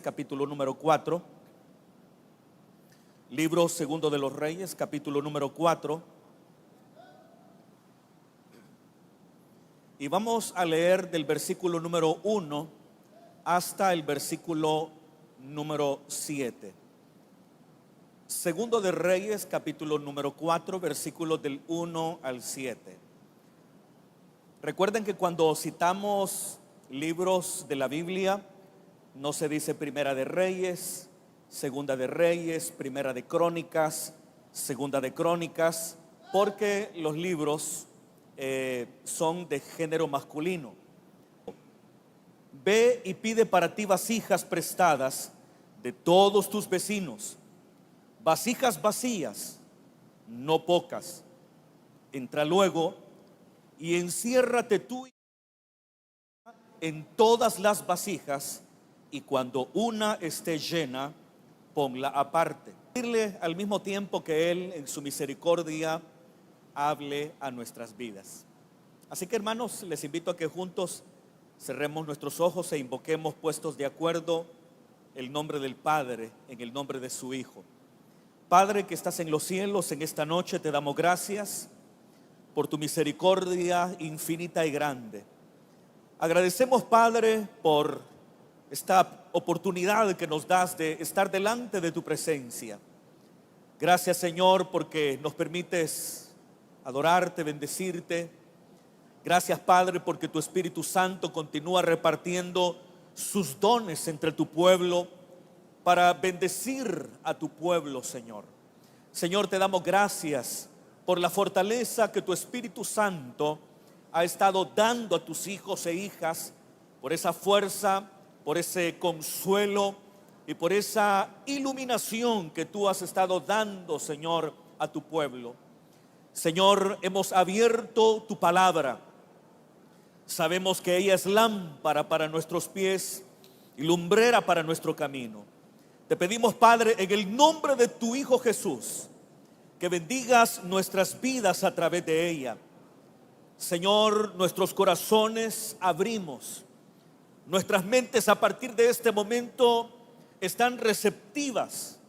Capítulo número 4, libro segundo de los Reyes, capítulo número 4, y vamos a leer del versículo número 1 hasta el versículo número 7. Segundo de Reyes, capítulo número 4, versículos del 1 al 7. Recuerden que cuando citamos libros de la Biblia, no se dice Primera de Reyes, Segunda de Reyes, Primera de Crónicas, Segunda de Crónicas, porque los libros son de género masculino. Ve y pide para ti vasijas prestadas de todos tus vecinos, vasijas vacías, no pocas. Entra luego y enciérrate tú en todas las vasijas, y cuando una esté llena, ponla aparte. Pedirle al mismo tiempo que Él en su misericordia hable a nuestras vidas. Así que, hermanos, les invito a que juntos cerremos nuestros ojos e invoquemos, puestos de acuerdo, el nombre del Padre en el nombre de su Hijo. Padre que estás en los cielos, en esta noche te damos gracias por tu misericordia infinita y grande. Agradecemos, Padre, por esta oportunidad que nos das de estar delante de tu presencia. Gracias, Señor, porque nos permites adorarte, bendecirte. Gracias, Padre, porque tu Espíritu Santo continúa repartiendo sus dones entre tu pueblo para bendecir a tu pueblo, Señor. Señor, te damos gracias por la fortaleza que tu Espíritu Santo ha estado dando a tus hijos e hijas, por esa fuerza, por ese consuelo y por esa iluminación que tú has estado dando, Señor, a tu pueblo. Señor, hemos abierto tu palabra. Sabemos que ella es lámpara para nuestros pies y lumbrera para nuestro camino. Te pedimos, Padre, en el nombre de tu Hijo Jesús, que bendigas nuestras vidas a través de ella. Señor, nuestros corazones abrimos. Nuestras mentes a partir de este momento están receptivas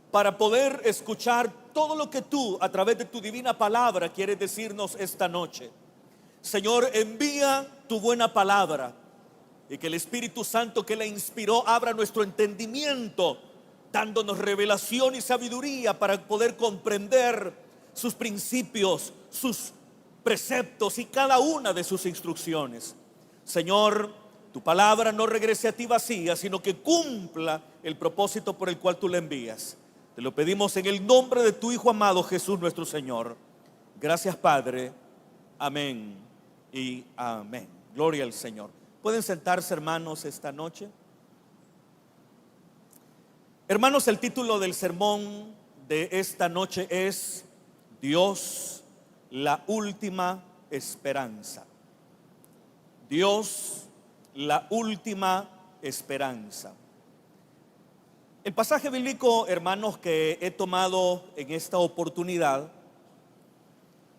para poder escuchar todo lo que tú, a través de tu divina palabra, quieres decirnos esta noche. Señor, envía tu buena palabra y que el Espíritu Santo que la inspiró abra nuestro entendimiento, dándonos revelación y sabiduría para poder comprender sus principios, sus preceptos y cada una de sus instrucciones. Señor, tu palabra no regrese a ti vacía, sino que cumpla el propósito por el cual tú la envías. Te lo pedimos en el nombre de tu Hijo amado Jesús nuestro Señor. Gracias, Padre. Amén y amén. Gloria al Señor. ¿Pueden sentarse, hermanos, esta noche? Hermanos, el título del sermón de esta noche es Dios, la última esperanza. Dios, la última esperanza. El pasaje bíblico, hermanos, que he tomado en esta oportunidad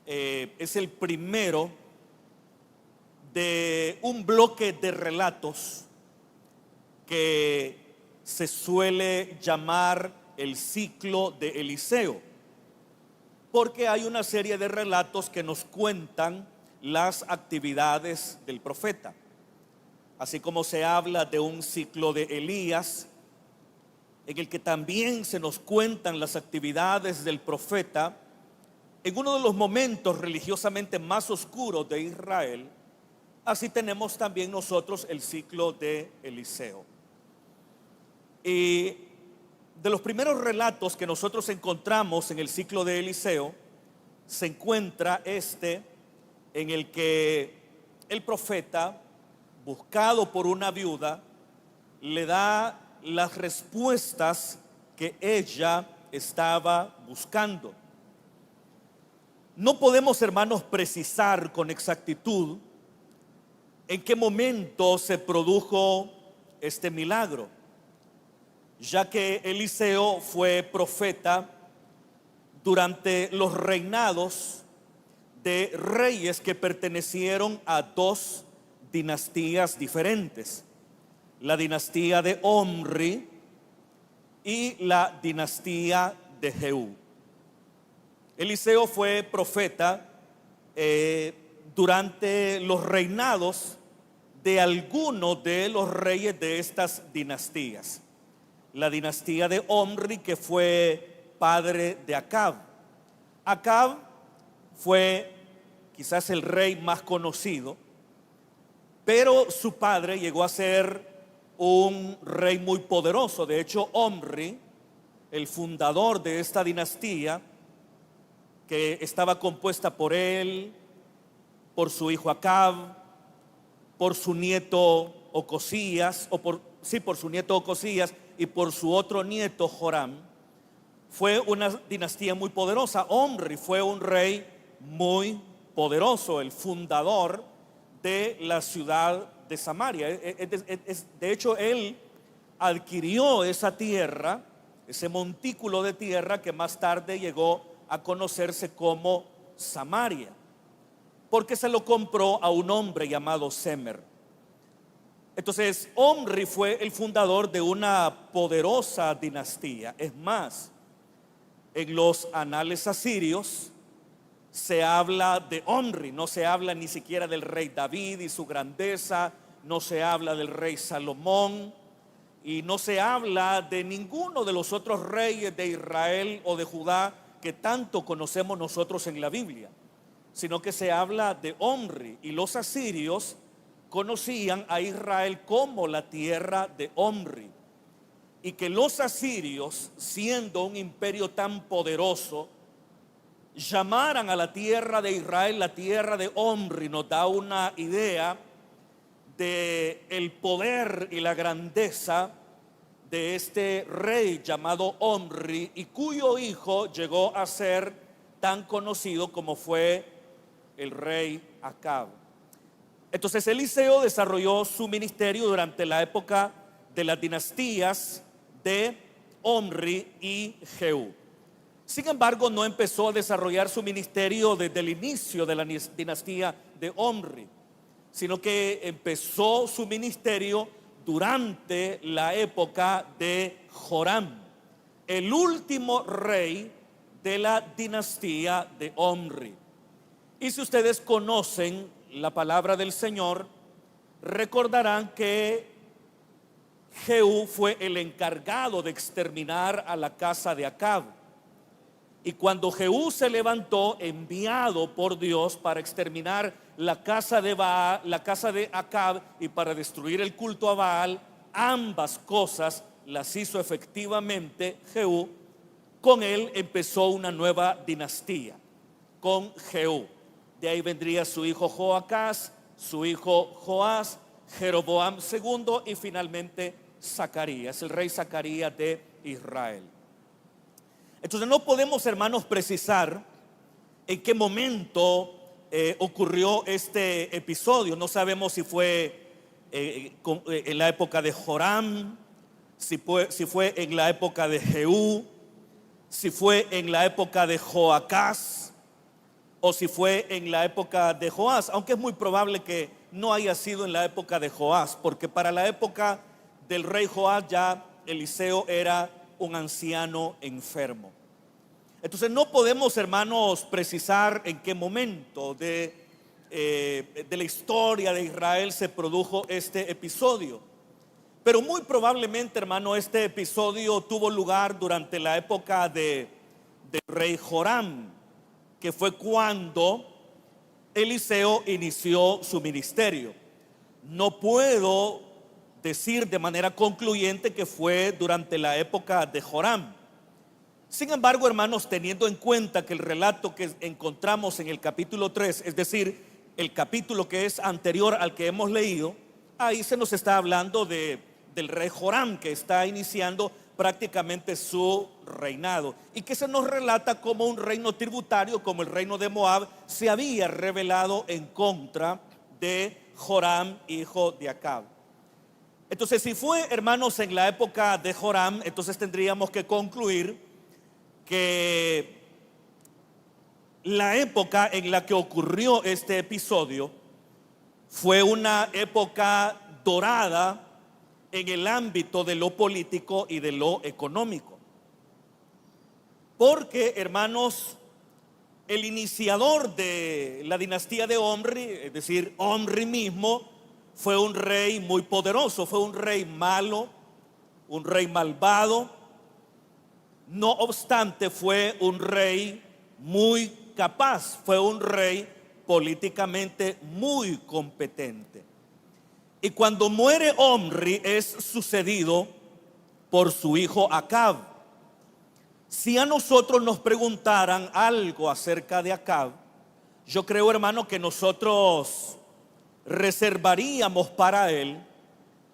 es el primero de un bloque de relatos que se suele llamar el ciclo de Eliseo, porque hay una serie de relatos que nos cuentan las actividades del profeta. Así como se habla de un ciclo de Elías, en el que también se nos cuentan las actividades del profeta en uno de los momentos religiosamente más oscuros de Israel, así tenemos también nosotros el ciclo de Eliseo. Y de los primeros relatos que nosotros encontramos en el ciclo de Eliseo, se encuentra en el que el profeta, buscado por una viuda, le da las respuestas que ella estaba buscando. No podemos, hermanos, precisar con exactitud en qué momento se produjo este milagro, ya que Eliseo fue profeta durante los reinados de reyes que pertenecieron a dos dinastías diferentes. la dinastía de Omri y la dinastía de Jehú. Eliseo fue profeta durante los reinados de algunos de los reyes de estas dinastías. La dinastía de Omri, que fue padre de Acab. Acab fue quizás el rey más conocido, pero su padre llegó a ser un rey muy poderoso. De hecho, Omri, el fundador de esta dinastía, que estaba compuesta por él, por su hijo Acab, por su nieto Ocosías, por su nieto Ocosías y por su otro nieto Joram, fue una dinastía muy poderosa. Omri fue un rey muy poderoso, el fundador de la ciudad de Samaria. De hecho, él adquirió esa tierra, ese montículo de tierra que más tarde llegó a conocerse como Samaria, porque se lo compró a un hombre llamado Semer. Entonces, Omri fue el fundador de una poderosa dinastía. Es más, en los anales asirios se habla de Omri, no se habla ni siquiera del rey David y su grandeza, no se habla del rey Salomón y no se habla de ninguno de los otros reyes de Israel o de Judá que tanto conocemos nosotros en la Biblia, sino que se habla de Omri. Y los asirios conocían a Israel como la tierra de Omri, y que los asirios, siendo un imperio tan poderoso, llamaran a la tierra de Israel la tierra de Omri, nos da una idea de el poder y la grandeza de este rey llamado Omri, y cuyo hijo llegó a ser tan conocido como fue el rey Acab. Entonces Eliseo desarrolló su ministerio durante la época de las dinastías de Omri y Jehú. Sin embargo, no empezó a desarrollar su ministerio desde el inicio de la dinastía de Omri, sino que empezó su ministerio durante la época de Joram, el último rey de la dinastía de Omri. Y si ustedes conocen la palabra del Señor, recordarán que Jehú fue el encargado de exterminar a la casa de Acab. Y cuando Jehú se levantó, enviado por Dios para exterminar la casa de Baal, la casa de Acab, y para destruir el culto a Baal, ambas cosas las hizo efectivamente Jehú. Con él empezó una nueva dinastía, con Jehú. De ahí vendría su hijo Joacás, su hijo Joás, Jeroboam II y finalmente Zacarías, el rey Zacarías de Israel. Entonces no podemos, hermanos, precisar en qué momento ocurrió este episodio. No sabemos si fue en la época de Joram, si fue en la época de Jehú, si fue en la época de Joacás o si fue en la época de Joás, aunque es muy probable que no haya sido en la época de Joás, porque para la época del rey Joás ya Eliseo era un anciano enfermo. Entonces no podemos, hermanos, precisar en qué momento de la historia de Israel se produjo este episodio, pero muy probablemente, hermano, este episodio tuvo lugar durante la época del rey Joram, que fue cuando Eliseo inició su ministerio. No puedo decir de manera concluyente que fue durante la época de Joram. Sin embargo, hermanos, teniendo en cuenta que el relato que encontramos en el capítulo 3, es decir, el capítulo que es anterior al que hemos leído, ahí se nos está hablando del rey Joram, que está iniciando prácticamente su reinado, y que se nos relata como un reino tributario, como el reino de Moab se había rebelado en contra de Joram, hijo de Acab. Entonces, si fue, hermanos, en la época de Joram, entonces tendríamos que concluir que la época en la que ocurrió este episodio fue una época dorada en el ámbito de lo político y de lo económico. Porque, hermanos, el iniciador de la dinastía de Omri, es decir, Omri mismo, fue un rey muy poderoso, fue un rey malo, un rey malvado. No obstante, fue un rey muy capaz, fue un rey políticamente muy competente. Y cuando muere Omri es sucedido por su hijo Acab. Si a nosotros nos preguntaran algo acerca de Acab, yo creo, hermano, que nosotros reservaríamos para él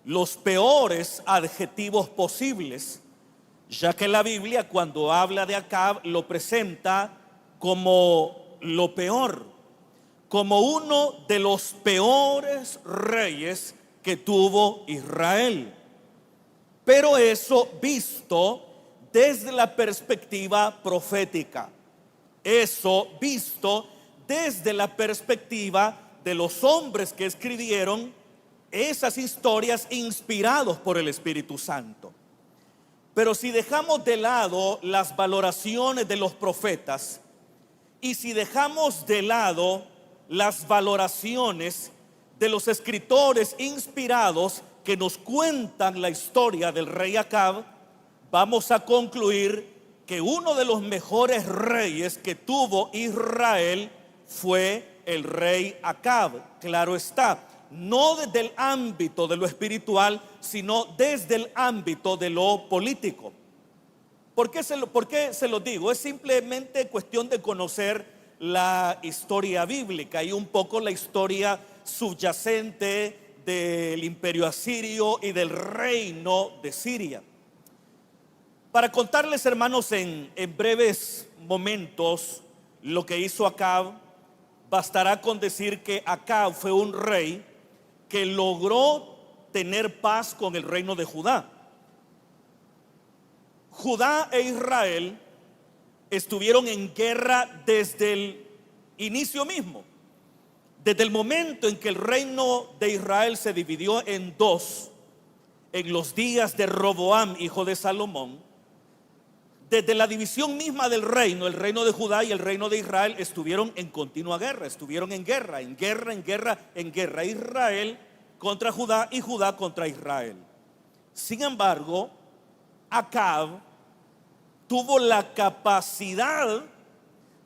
los peores adjetivos posibles, ya que la Biblia, cuando habla de Acab, lo presenta como lo peor, como uno de los peores reyes que tuvo Israel. Pero eso visto desde la perspectiva profética, eso visto desde la perspectiva de los hombres que escribieron esas historias inspirados por el Espíritu Santo. Pero si dejamos de lado las valoraciones de los profetas y si dejamos de lado las valoraciones de los escritores inspirados que nos cuentan la historia del rey Acab, vamos a concluir que uno de los mejores reyes que tuvo Israel fue el rey Acab. Claro está, no desde el ámbito de lo espiritual, sino desde el ámbito de lo político. ¿Por qué se lo digo? Es simplemente cuestión de conocer la historia bíblica y un poco la historia subyacente del imperio asirio y del reino de Siria. Para contarles, hermanos, en breves momentos lo que hizo Acab, bastará con decir que Acab fue un rey que logró tener paz con el reino de Judá. Judá e Israel estuvieron en guerra desde el inicio mismo. Desde el momento en que el reino de Israel se dividió en dos, en los días de Roboam, hijo de Salomón, desde la división misma del reino, el reino de Judá y el reino de Israel estuvieron en continua guerra, estuvieron en guerra, Israel contra Judá y Judá contra Israel. Sin embargo, Acab tuvo la capacidad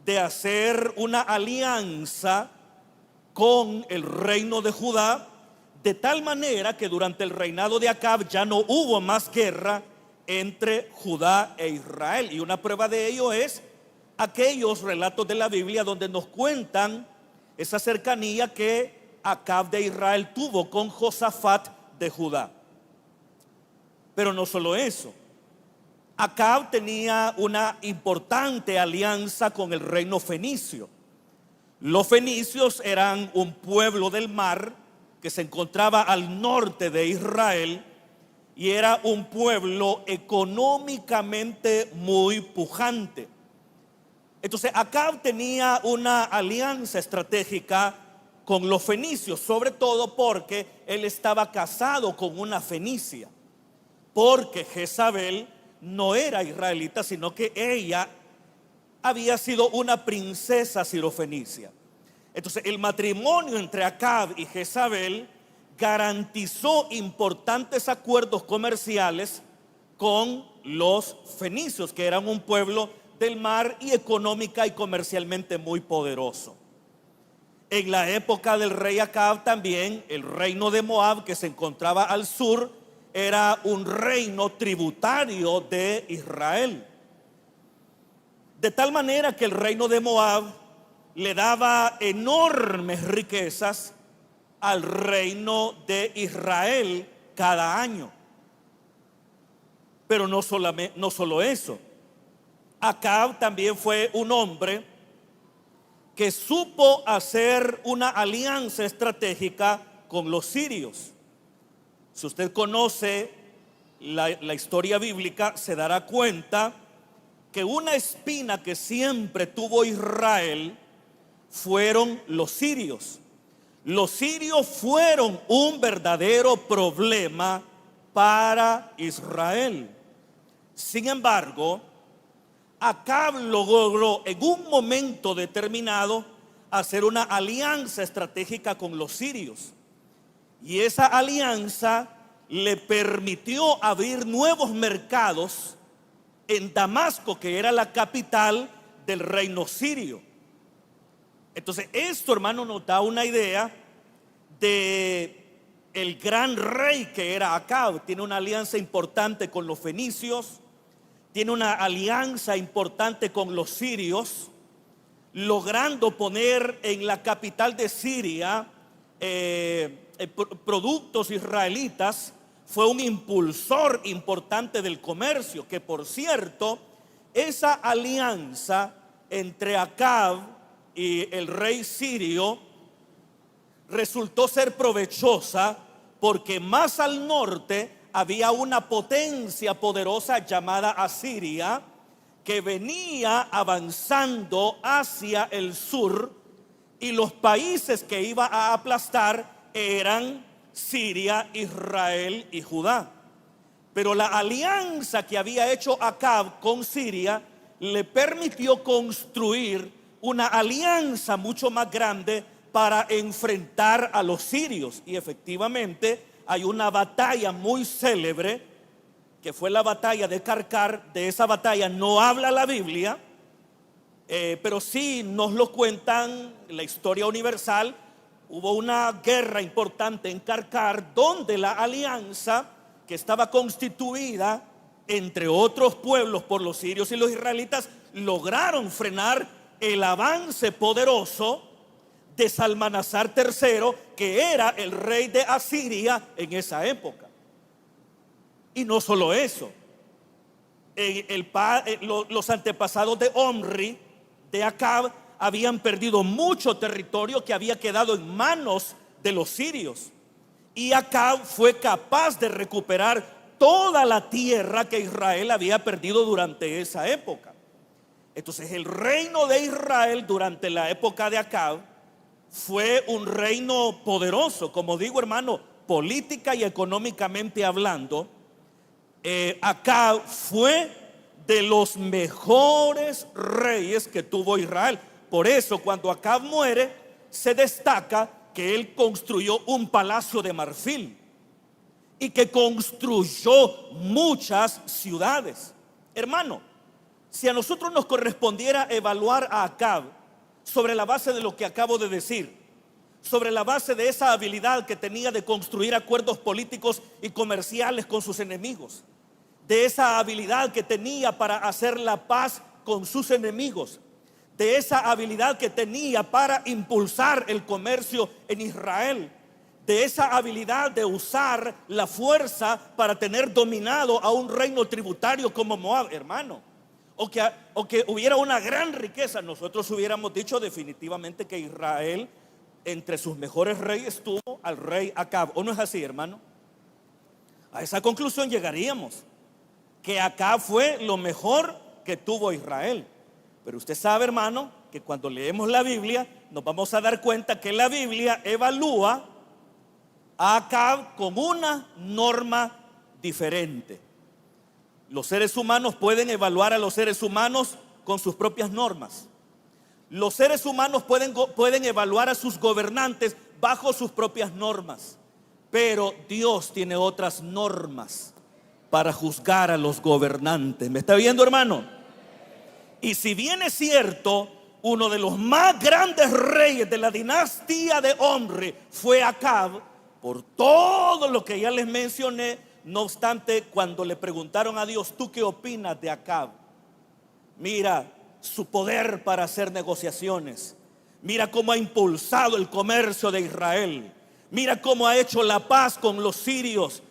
de hacer una alianza con el reino de Judá, de tal manera que durante el reinado de Acab ya no hubo más guerra entre Judá e Israel. Y una prueba de ello es aquellos relatos de la Biblia donde nos cuentan esa cercanía que Acab de Israel tuvo con Josafat de Judá. Pero no solo eso, Acab tenía una importante alianza con el reino fenicio. Los fenicios eran un pueblo del mar que se encontraba al norte de Israel y era un pueblo económicamente muy pujante. Entonces Acab tenía una alianza estratégica con los fenicios, sobre todo porque él estaba casado con una fenicia, porque Jezabel no era israelita, sino que ella había sido una princesa sirofenicia. Entonces el matrimonio entre Acab y Jezabel garantizó importantes acuerdos comerciales con los fenicios, que eran un pueblo del mar y económica y comercialmente muy poderoso. En la época del rey Acab también el reino de Moab, que se encontraba al sur, era un reino tributario de Israel. De tal manera que el reino de Moab le daba enormes riquezas al reino de Israel cada año. Pero no solo eso. Acab también fue un hombre que supo hacer una alianza estratégica con los sirios. Si usted conoce la historia bíblica, se dará cuenta que una espina que siempre tuvo Israel fueron los sirios. Los sirios fueron un verdadero problema para Israel. Sin embargo, Acab logró en un momento determinado hacer una alianza estratégica con los sirios. Y esa alianza le permitió abrir nuevos mercados en Damasco, que era la capital del reino sirio. Entonces, esto, hermano, nos da una idea de el gran rey que era Acab. Tiene una alianza importante con los fenicios, tiene una alianza importante con los sirios, logrando poner en la capital de Siria productos israelitas. Fue un impulsor importante del comercio, que por cierto, esa alianza entre Acab y el rey sirio resultó ser provechosa, porque más al norte había una potencia poderosa llamada Asiria, que venía avanzando hacia el sur, y los países que iba a aplastar eran Siria, Israel y Judá. Pero la alianza que había hecho Acab con Siria le permitió construir una alianza mucho más grande para enfrentar a los sirios. Y efectivamente hay una batalla muy célebre, que fue la batalla de Karkar. De esa batalla no habla la Biblia, pero sí nos lo cuentan la historia universal. Hubo una guerra importante en Karkar, donde la alianza, que estaba constituida entre otros pueblos por los sirios y los israelitas, lograron frenar el avance poderoso de Salmanasar III, que era el rey de Asiria en esa época. Y no solo eso, los antepasados de Omri, de Acab, habían perdido mucho territorio que había quedado en manos de los sirios, y Acab fue capaz de recuperar toda la tierra que Israel había perdido durante esa época. Entonces, el reino de Israel durante la época de Acab fue un reino poderoso, como digo, hermano, política y económicamente hablando. Acab fue de los mejores reyes que tuvo Israel. Por eso, cuando Acab muere, se destaca que él construyó un palacio de marfil y que construyó muchas ciudades. Hermano, si a nosotros nos correspondiera evaluar a Acab sobre la base de lo que acabo de decir, sobre la base de esa habilidad que tenía de construir acuerdos políticos y comerciales con sus enemigos, de esa habilidad que tenía para hacer la paz con sus enemigos, de esa habilidad que tenía para impulsar el comercio en Israel, de esa habilidad de usar la fuerza para tener dominado a un reino tributario como Moab, hermano, o que hubiera una gran riqueza, nosotros hubiéramos dicho definitivamente que Israel, entre sus mejores reyes, tuvo al rey Acab. ¿O no es así, hermano? A esa conclusión llegaríamos, que Acab fue lo mejor que tuvo Israel. Pero usted sabe, hermano, que cuando leemos la Biblia nos vamos a dar cuenta que la Biblia evalúa a Acab con una norma diferente. Los seres humanos pueden evaluar a los seres humanos con sus propias normas. Los seres humanos pueden evaluar a sus gobernantes bajo sus propias normas. Pero Dios tiene otras normas para juzgar a los gobernantes. ¿Me está viendo, hermano? Y si bien es cierto, uno de los más grandes reyes de la dinastía de Omri fue Acab, por todo lo que ya les mencioné, no obstante, cuando le preguntaron a Dios, ¿tú qué opinas de Acab? Mira su poder para hacer negociaciones, mira cómo ha impulsado el comercio de Israel, mira cómo ha hecho la paz con los sirios,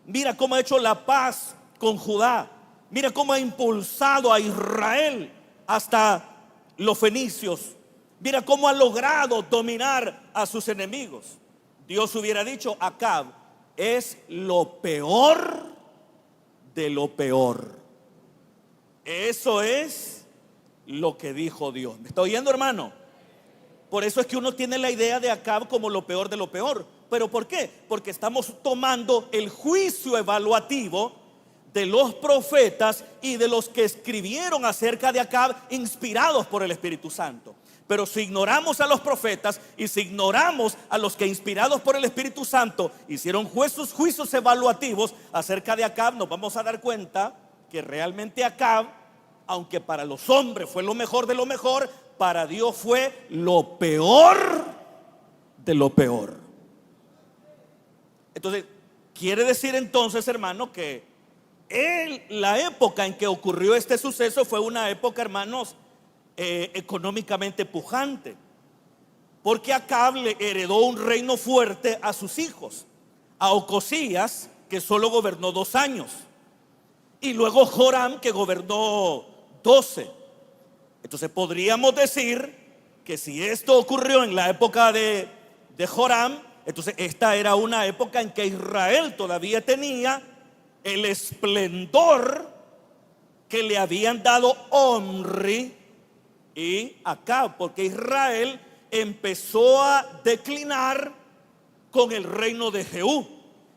mira cómo ha hecho la paz con Judá, mira cómo ha impulsado a Israel hasta los fenicios, mira cómo ha logrado dominar a sus enemigos. Dios hubiera dicho, Acab es lo peor de lo peor. Eso es lo que dijo Dios. ¿Me está oyendo, hermano? Por eso es que uno tiene la idea de Acab como lo peor de lo peor, ¿Pero por qué? Porque estamos tomando el juicio evaluativo de los profetas y de los que escribieron acerca de Acab, inspirados por el Espíritu Santo. Pero si ignoramos a los profetas y si ignoramos a los que, inspirados por el Espíritu Santo, hicieron juicios evaluativos acerca de Acab, nos vamos a dar cuenta que realmente Acab, aunque para los hombres fue lo mejor de lo mejor, para Dios fue lo peor de lo peor. Entonces, quiere decir entonces, hermano, que la época en que ocurrió este suceso fue una época, hermanos, económicamente pujante, porque Acab le heredó un reino fuerte a sus hijos, a Ocosías, que solo gobernó 2 años, y luego Joram, que gobernó 12. Entonces podríamos decir que si esto ocurrió en la época de Joram, entonces esta era una época en que Israel todavía tenía el esplendor que le habían dado Omri y Acab, porque Israel empezó a declinar con el reino de Jehú,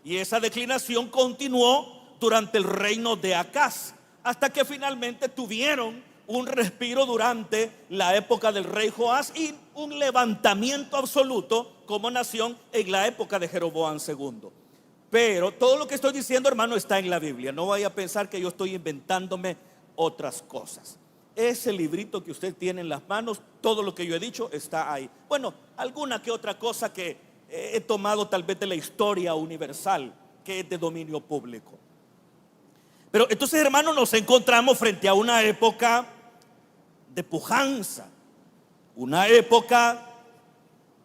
y esa declinación continuó durante el reino de Acaz, hasta que finalmente tuvieron un respiro durante la época del rey Joás y un levantamiento absoluto como nación en la época de Jeroboam II. Pero todo lo que estoy diciendo, hermano, está en la Biblia. No vaya a pensar que yo estoy inventándome otras cosas. Ese librito que usted tiene en las manos, todo lo que yo he dicho está ahí. Bueno, alguna que otra cosa que he tomado tal vez de la historia universal, que es de dominio público. Pero entonces, hermano, nos encontramos frente a una época de pujanza, una época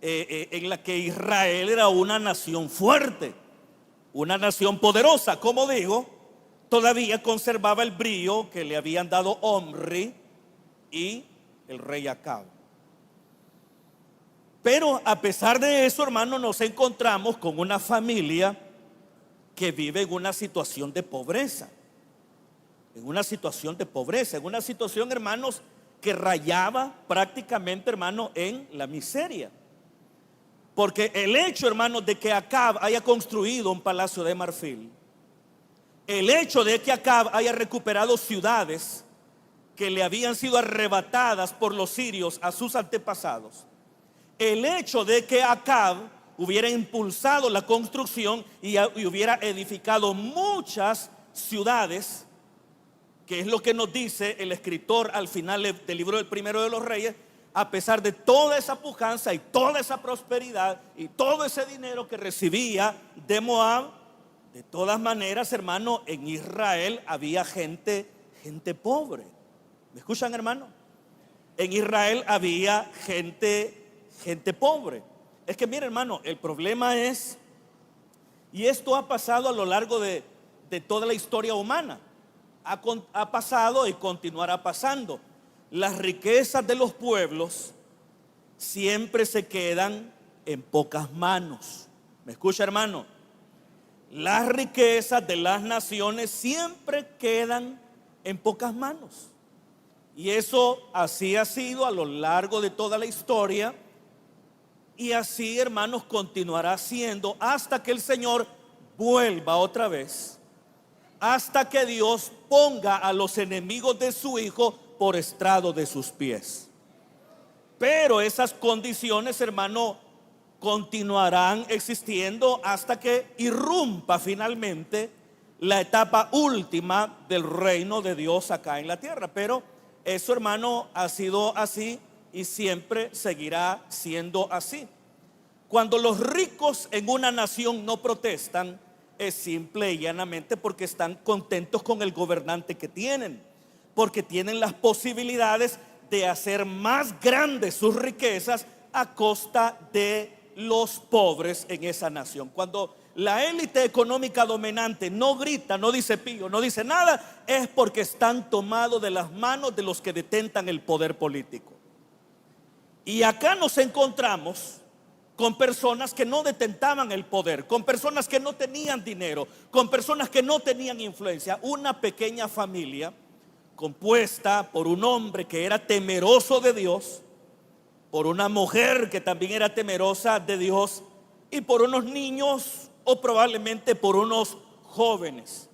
en la que Israel era una nación fuerte, una nación poderosa. Como digo, todavía conservaba el brillo que le habían dado Omri y el rey Acab. Pero a pesar de eso, hermano, nos encontramos con una familia que vive en una situación de pobreza. En una situación de pobreza, en una situación, hermanos, que rayaba prácticamente, hermano, en la miseria. Porque el hecho, hermanos, de que Acab haya construido un palacio de marfil, el hecho de que Acab haya recuperado ciudades que le habían sido arrebatadas por los sirios a sus antepasados, el hecho de que Acab hubiera impulsado la construcción y hubiera edificado muchas ciudades, que es lo que nos dice el escritor al final del libro del Primero de los Reyes, a pesar de toda esa pujanza y toda esa prosperidad y todo ese dinero que recibía de Moab, de todas maneras, hermano, en Israel había gente pobre. ¿Me escuchan, hermano? En Israel había gente pobre. Es que mire, hermano, el problema es, y esto ha pasado a lo largo de toda la historia humana, ha pasado y continuará pasando. Las riquezas de los pueblos siempre se quedan en pocas manos. ¿Me escucha, hermano? Las riquezas de las naciones siempre quedan en pocas manos. Y eso así ha sido a lo largo de toda la historia. Y así, hermanos, continuará siendo hasta que el Señor vuelva otra vez, hasta que Dios ponga a los enemigos de su Hijo por estrado de sus pies. Pero esas condiciones, hermano, continuarán existiendo hasta que irrumpa finalmente la etapa última del reino de Dios acá en la tierra. Pero eso, hermano, ha sido así y siempre seguirá siendo así. Cuando los ricos en una nación no protestan, es simple y llanamente porque están contentos con el gobernante que tienen, porque tienen las posibilidades de hacer más grandes sus riquezas a costa de los pobres en esa nación. Cuando la élite económica dominante no grita, no dice pío, no dice nada, es porque están tomados de las manos de los que detentan el poder político. Y acá nos encontramos con personas que no detentaban el poder, con personas que no tenían dinero, con personas que no tenían influencia. Una pequeña familia compuesta por un hombre que era temeroso de Dios, por una mujer que también era temerosa de Dios, y por unos niños o probablemente por unos jóvenes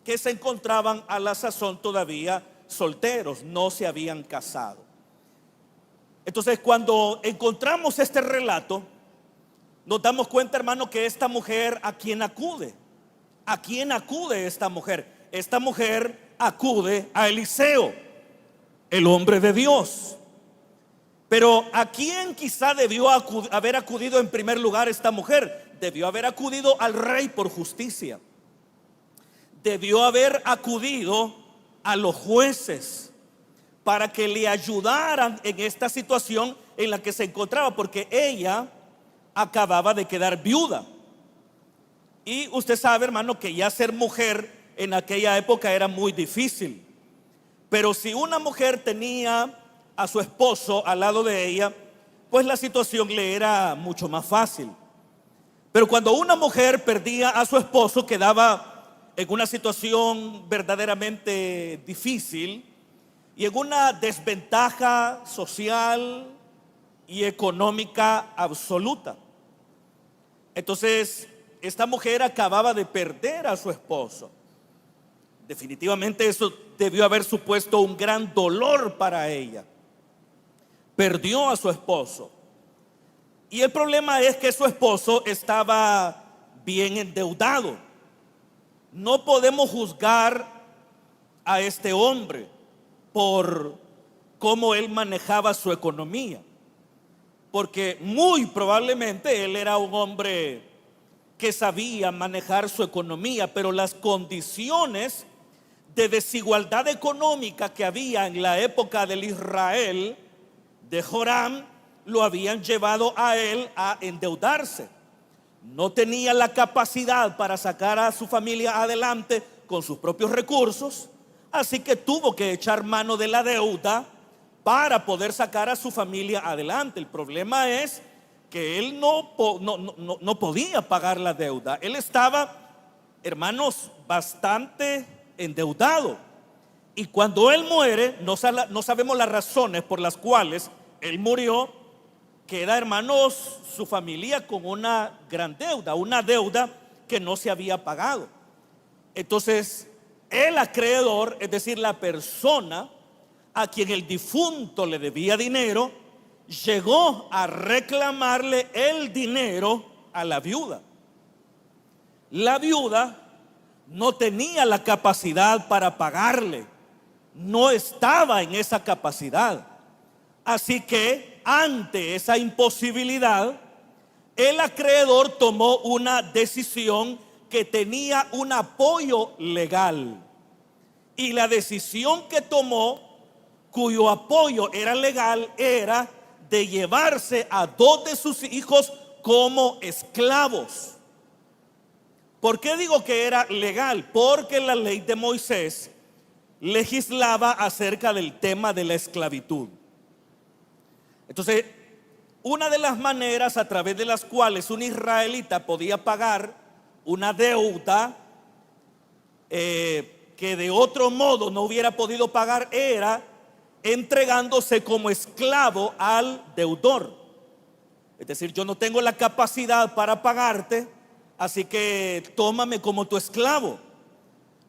que se encontraban a la sazón todavía solteros, no se habían casado. Entonces, cuando encontramos este relato, nos damos cuenta, hermano, que esta mujer, ¿a quién acude? ¿A quién acude esta mujer? Esta mujer acude a Eliseo, el hombre de Dios. Pero ¿a quién quizá debió haber acudido en primer lugar esta mujer? Debió haber acudido al rey por justicia. Debió haber acudido a los jueces para que le ayudaran en esta situación en la que se encontraba, porque ella acababa de quedar viuda. Y usted sabe, hermano, que ya ser mujer en aquella época era muy difícil. Pero si una mujer tenía a su esposo al lado de ella, pues la situación le era mucho más fácil. Pero cuando una mujer perdía a su esposo, quedaba en una situación verdaderamente difícil y en una desventaja social y económica absoluta. Entonces, esta mujer acababa de perder a su esposo. Definitivamente eso debió haber supuesto un gran dolor para ella. Perdió a su esposo. Y el problema es que su esposo estaba bien endeudado. No podemos juzgar a este hombre por cómo él manejaba su economía, porque muy probablemente él era un hombre que sabía manejar su economía, pero las condiciones de desigualdad económica que había en la época del Israel de Joram lo habían llevado a él a endeudarse. No tenía la capacidad para sacar a su familia adelante con sus propios recursos, así que tuvo que echar mano de la deuda para poder sacar a su familia adelante. El problema es que él no podía pagar la deuda. Él estaba, hermanos, bastante endeudado. Y cuando él muere, no sabemos las razones por las cuales él murió. Queda, hermanos, su familia con una gran deuda, una deuda que no se había pagado. Entonces, el acreedor, es decir, la persona a quien el difunto le debía dinero, llegó a reclamarle el dinero a la viuda. La viuda no tenía la capacidad para pagarle, no estaba en esa capacidad. Así que ante esa imposibilidad, el acreedor tomó una decisión que tenía un apoyo legal. Y la decisión que tomó, cuyo apoyo era legal, era de llevarse a 2 de sus hijos como esclavos. ¿Por qué digo que era legal? Porque la ley de Moisés legislaba acerca del tema de la esclavitud. Entonces, una de las maneras a través de las cuales un israelita podía pagar una deuda que de otro modo no hubiera podido pagar era entregándose como esclavo al deudor. Es decir, yo no tengo la capacidad para pagarte, así que tómame como tu esclavo.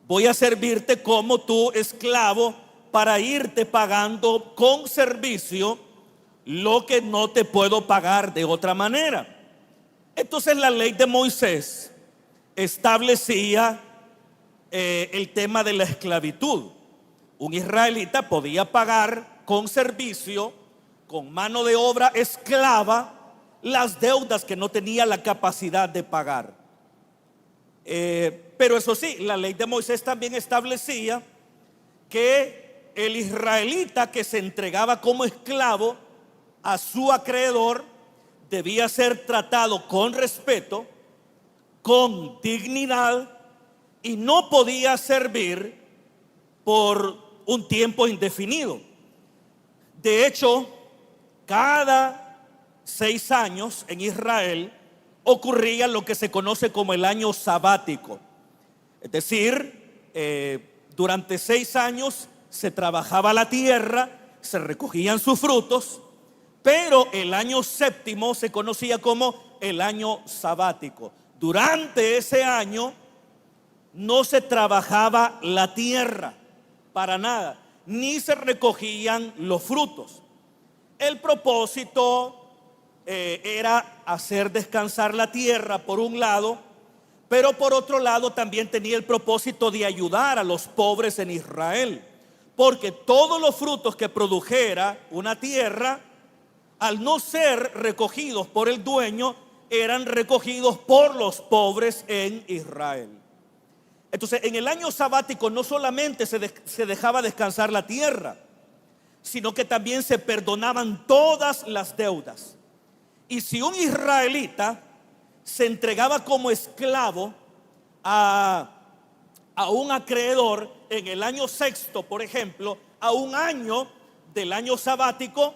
Voy a servirte como tu esclavo para irte pagando con servicio lo que no te puedo pagar de otra manera. Entonces la ley de Moisés establecía el tema de la esclavitud. Un israelita podía pagar con servicio, con mano de obra esclava, las deudas que no tenía la capacidad de pagar. Pero eso sí, la ley de Moisés también establecía que el israelita que se entregaba como esclavo a su acreedor debía ser tratado con respeto, con dignidad, y no podía servir por un tiempo indefinido. De hecho, cada 6 años en Israel ocurría lo que se conoce como el año sabático. Es decir, durante 6 años se trabajaba la tierra, se recogían sus frutos, pero el año séptimo se conocía como el año sabático. Durante ese año no se trabajaba la tierra para nada, ni se recogían los frutos. El propósito era hacer descansar la tierra por un lado, pero por otro lado también tenía el propósito de ayudar a los pobres en Israel, porque todos los frutos que produjera una tierra, al no ser recogidos por el dueño, eran recogidos por los pobres en Israel. Entonces, en el año sabático no solamente se dejaba descansar la tierra, sino que también se perdonaban todas las deudas. Y si un israelita se entregaba como esclavo a un acreedor en el año sexto, por ejemplo, a un año del año sabático,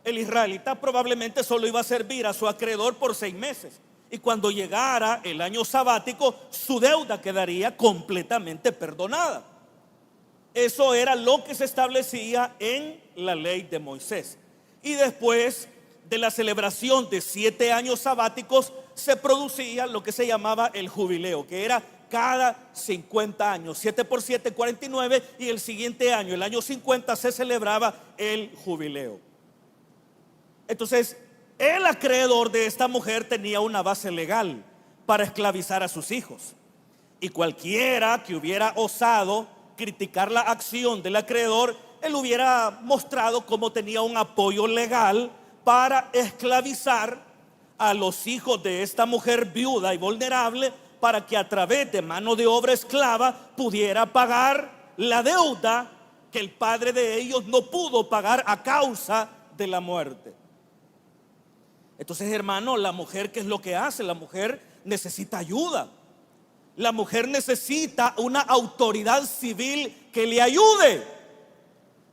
el israelita probablemente solo iba a servir a su acreedor por 6 meses. Y cuando llegara el año sabático, su deuda quedaría completamente perdonada. Eso era lo que se establecía en la ley de Moisés. Y después de la celebración de 7 años sabáticos, se producía lo que se llamaba el jubileo, que era cada 50 años, 7 por 7, 49, y el siguiente año, el año 50, se celebraba el jubileo. Entonces, el acreedor de esta mujer tenía una base legal para esclavizar a sus hijos. Y cualquiera que hubiera osado criticar la acción del acreedor, él hubiera mostrado cómo tenía un apoyo legal para esclavizar a los hijos de esta mujer viuda y vulnerable, para que a través de mano de obra esclava pudiera pagar la deuda que el padre de ellos no pudo pagar a causa de la muerte. Entonces, hermano, la mujer, ¿qué es lo que hace? La mujer necesita ayuda. La mujer necesita una autoridad civil que le ayude.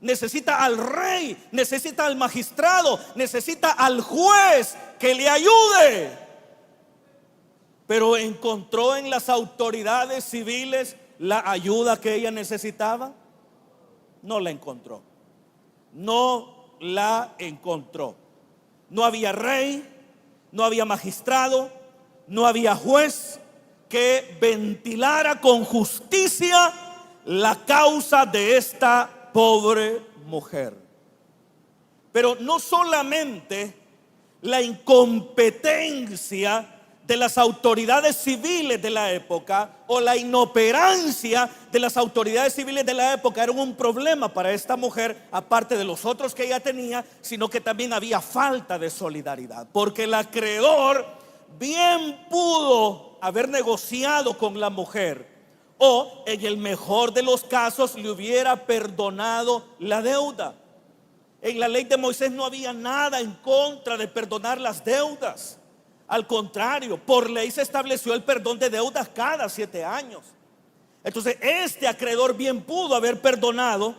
Necesita al rey, necesita al magistrado, necesita al juez que le ayude. Pero encontró en las autoridades civiles la ayuda que ella necesitaba. No la encontró. No la encontró. No había rey, no había magistrado, no había juez que ventilara con justicia la causa de esta pobre mujer. Pero no solamente la incompetencia de las autoridades civiles de la época o la inoperancia de las autoridades civiles de la época eran un problema para esta mujer, aparte de los otros que ella tenía, sino que también había falta de solidaridad, porque el acreedor bien pudo haber negociado con la mujer, o en el mejor de los casos le hubiera perdonado la deuda. En la ley de Moisés no había nada en contra de perdonar las deudas. Al contrario, por ley se estableció el perdón de deudas cada 7 años. Entonces, este acreedor bien pudo haber perdonado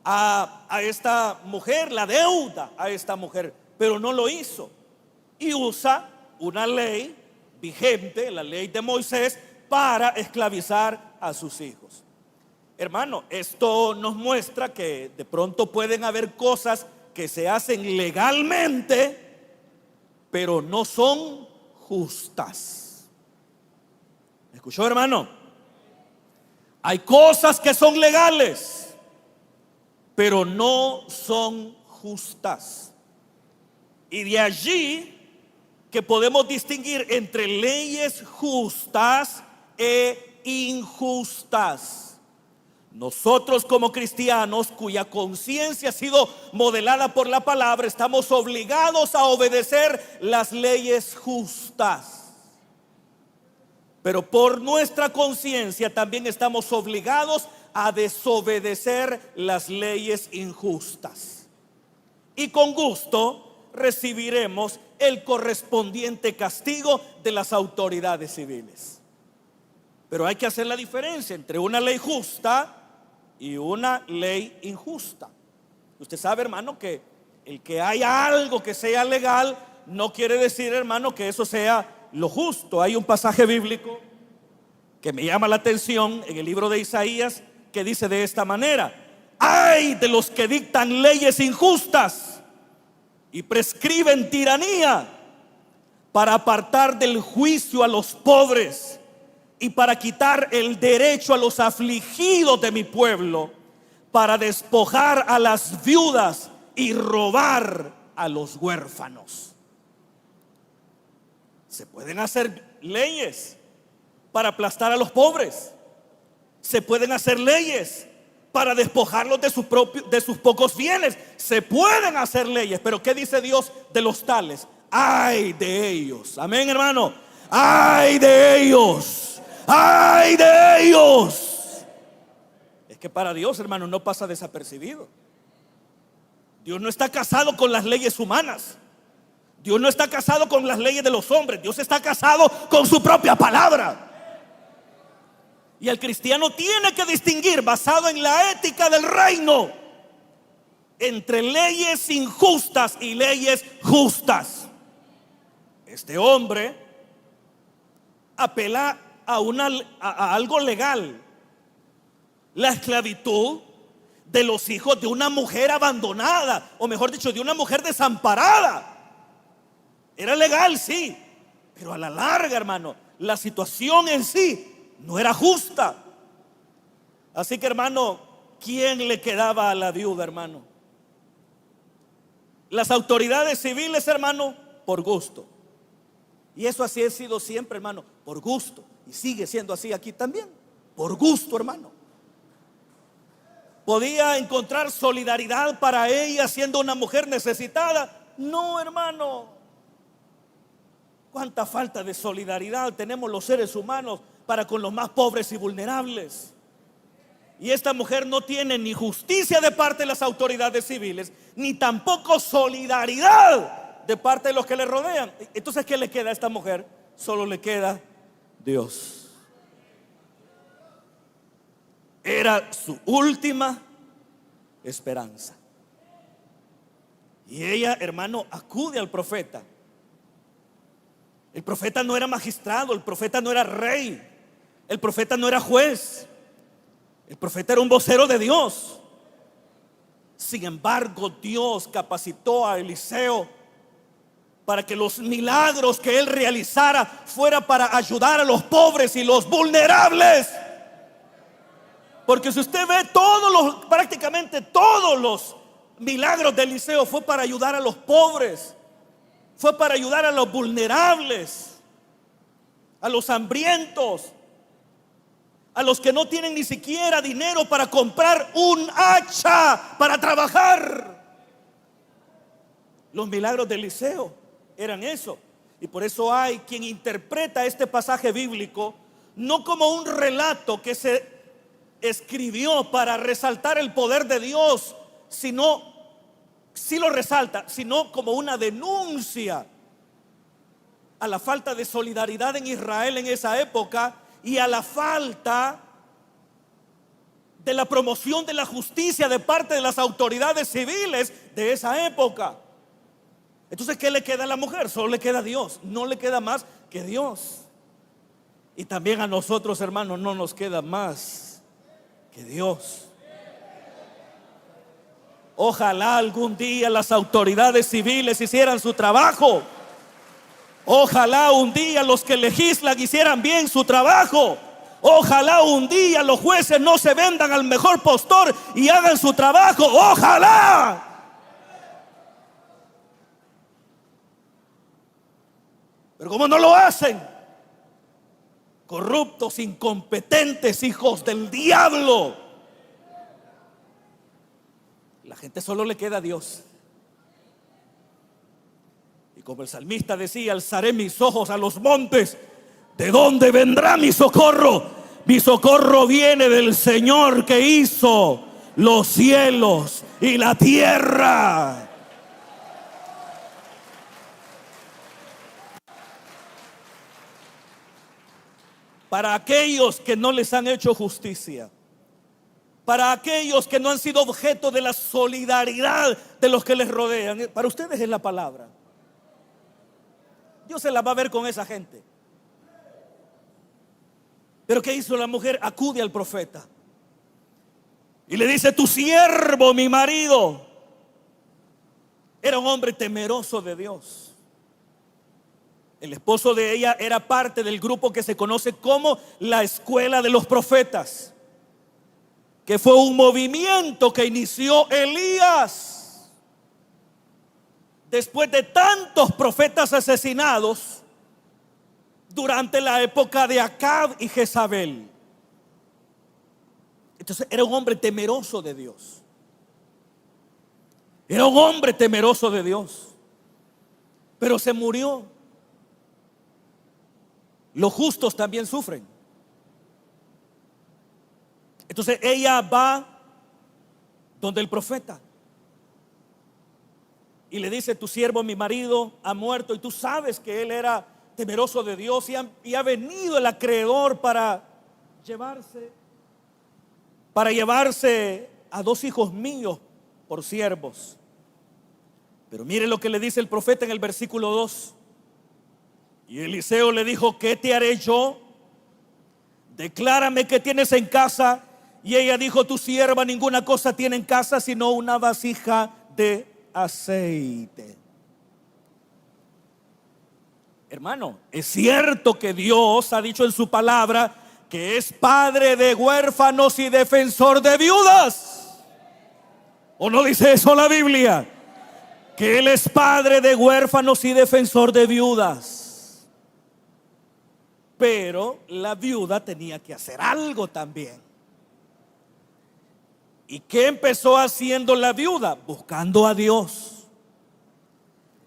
a esta mujer, la deuda a esta mujer, pero no lo hizo. Y usa una ley vigente, la ley de Moisés, para esclavizar a sus hijos. Hermano, esto nos muestra que de pronto pueden haber cosas que se hacen legalmente, pero no son justas. ¿Me escuchó, hermano? Hay cosas que son legales, pero no son justas. Y de allí que podemos distinguir entre leyes justas e injustas. Nosotros como cristianos cuya conciencia ha sido modelada por la palabra, estamos obligados a obedecer las leyes justas. Pero por nuestra conciencia también estamos obligados a desobedecer las leyes injustas. Y con gusto recibiremos el correspondiente castigo de las autoridades civiles. Pero hay que hacer la diferencia entre una ley justa y una ley injusta. Usted sabe, hermano, que el que haya algo que sea legal no quiere decir, hermano, que eso sea lo justo. Hay un pasaje bíblico que me llama la atención en el libro de Isaías, que dice de esta manera: ay de los que dictan leyes injustas y prescriben tiranía, para apartar del juicio a los pobres y para quitar el derecho a los afligidos de mi pueblo, para despojar a las viudas y robar a los huérfanos. Se pueden hacer leyes para aplastar a los pobres. Se pueden hacer leyes para despojarlos de sus pocos bienes. Se pueden hacer leyes, pero ¿qué dice Dios de los tales? Ay de ellos. Amén, hermano. Ay de ellos. Ay de ellos. Es que para Dios, hermano, no pasa desapercibido. Dios no está casado con las leyes humanas. Dios no está casado con las leyes de los hombres. Dios está casado con su propia palabra. Y el cristiano tiene que distinguir, basado en la ética del reino, entre leyes injustas y leyes justas. Este hombre apela a algo legal: la esclavitud de los hijos de una mujer abandonada, o mejor dicho, de una mujer desamparada. Era legal, sí, pero a la larga, hermano, la situación en sí no era justa. Así que, hermano, ¿quién le quedaba a la viuda, hermano? Las autoridades civiles, hermano, por gusto. Y eso así ha sido siempre, hermano, por gusto. Y sigue siendo así aquí también, por gusto, hermano. ¿Podía encontrar solidaridad para ella siendo una mujer necesitada? No, hermano. ¿Cuánta falta de solidaridad tenemos los seres humanos para con los más pobres y vulnerables? Y esta mujer no tiene ni justicia de parte de las autoridades civiles, ni tampoco solidaridad de parte de los que le rodean. Entonces, ¿qué le queda a esta mujer? Solo le queda Dios. Era su última esperanza. Y ella, hermano, acude al profeta. El profeta no era magistrado, el profeta no era rey, el profeta no era juez. El profeta era un vocero de Dios. Sin embargo, Dios capacitó a Eliseo para que los milagros que él realizara fuera para ayudar a los pobres y los vulnerables. Porque si usted ve prácticamente todos los milagros de Eliseo fue para ayudar a los pobres, fue para ayudar a los vulnerables, a los hambrientos, a los que no tienen ni siquiera dinero para comprar un hacha para trabajar. Los milagros de Eliseo eran eso. Y por eso hay quien interpreta este pasaje bíblico no como un relato que se escribió para resaltar el poder de Dios, sino, sí lo resalta, sino como una denuncia a la falta de solidaridad en Israel en esa época y a la falta de la promoción de la justicia de parte de las autoridades civiles de esa época. Entonces, ¿qué le queda a la mujer? Solo le queda Dios, no le queda más que Dios. Y también a nosotros, hermanos, no nos queda más que Dios. Ojalá algún día las autoridades civiles hicieran su trabajo. Ojalá un día los que legislan hicieran bien su trabajo. Ojalá un día los jueces no se vendan al mejor postor y hagan su trabajo. Ojalá. Pero como no lo hacen, corruptos, incompetentes, hijos del diablo, la gente solo le queda a Dios. Y como el salmista decía: alzaré mis ojos a los montes, ¿de dónde vendrá mi socorro? Mi socorro viene del Señor que hizo los cielos y la tierra. Para aquellos que no les han hecho justicia, para aquellos que no han sido objeto de la solidaridad de los que les rodean, para ustedes es la palabra. Dios se la va a ver con esa gente. Pero ¿qué hizo la mujer? Acude al profeta y le dice: tu siervo, mi marido, era un hombre temeroso de Dios. El esposo de ella era parte del grupo que se conoce como la Escuela de los Profetas, que fue un movimiento que inició Elías. Después de tantos profetas asesinados durante la época de Acab y Jezabel. Entonces era un hombre temeroso de Dios. Era un hombre temeroso de Dios. Pero se murió. Los justos también sufren. Entonces ella va donde el profeta y le dice: tu siervo, mi marido, ha muerto. Y tú sabes que él era temeroso de Dios y ha venido el acreedor para llevarse a 2 hijos míos por siervos. Pero mire lo que le dice el profeta en el versículo 2. Y Eliseo le dijo: ¿qué te haré yo? Declárame qué tienes en casa. Y ella dijo: tu sierva ninguna cosa tiene en casa sino una vasija de aceite. Hermano, es cierto que Dios ha dicho en su palabra que es padre de huérfanos y defensor de viudas. ¿O no dice eso la Biblia? Que Él es padre de huérfanos y defensor de viudas. Pero la viuda tenía que hacer algo también. ¿Y qué empezó haciendo la viuda? Buscando a Dios.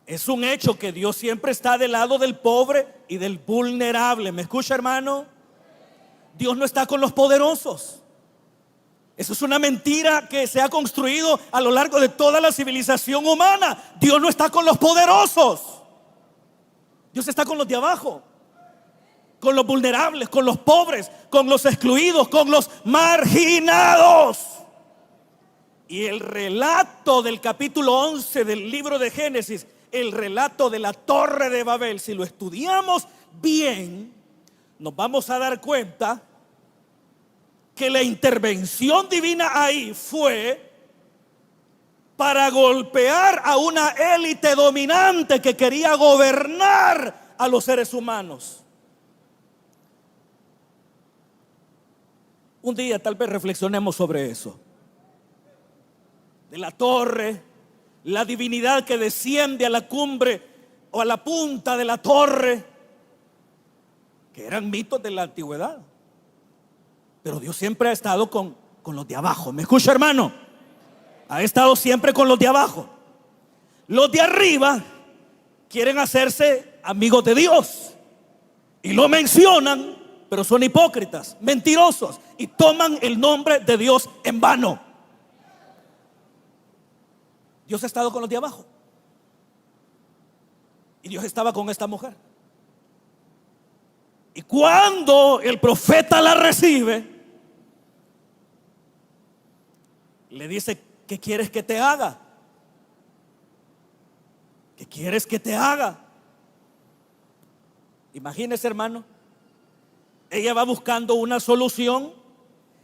Es un hecho que Dios siempre está del lado del pobre y del vulnerable. ¿Me escucha, hermano? Dios no está con los poderosos. Eso es una mentira que se ha construido a lo largo de toda la civilización humana. Dios no está con los poderosos. Dios está con los de abajo, con los vulnerables, con los pobres, con los excluidos, con los marginados. Y el relato del capítulo 11 del libro de Génesis, el relato de la Torre de Babel, si lo estudiamos bien, nos vamos a dar cuenta que la intervención divina ahí fue para golpear a una élite dominante que quería gobernar a los seres humanos. Un día tal vez reflexionemos sobre eso. De la torre, la divinidad que desciende a la cumbre o a la punta de la torre, que eran mitos de la antigüedad. Pero Dios siempre ha estado con los de abajo. ¿Me escucha, hermano? Ha estado siempre con los de abajo. Los de arriba quieren hacerse amigos de Dios y lo mencionan, pero son hipócritas, mentirosos, y toman el nombre de Dios en vano. Dios ha estado con los de abajo. Y Dios estaba con esta mujer. Y cuando el profeta la recibe, le dice: ¿qué quieres que te haga? ¿Qué quieres que te haga? Imagínese, hermano, ella va buscando una solución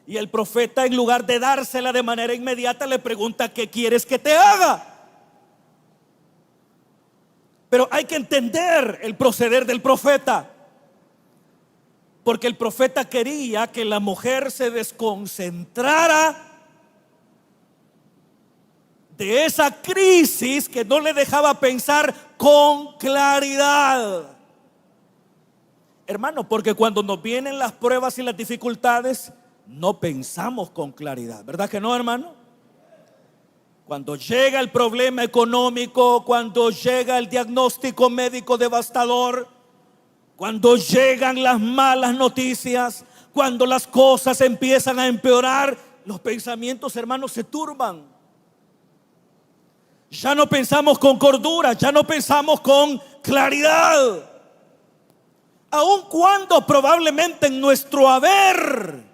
y el profeta, en lugar de dársela de manera inmediata, le pregunta: ¿qué quieres que te haga? Pero hay que entender el proceder del profeta, porque el profeta quería que la mujer se desconcentrara de esa crisis que no le dejaba pensar con claridad. Hermano, porque cuando nos vienen las pruebas y las dificultades, no pensamos con claridad, ¿verdad que no, hermano? Cuando llega el problema económico, cuando llega el diagnóstico médico devastador, cuando llegan las malas noticias, cuando las cosas empiezan a empeorar, los pensamientos, hermanos, se turban. Ya no pensamos con cordura, ya no pensamos con claridad. Aun cuando probablemente en nuestro haber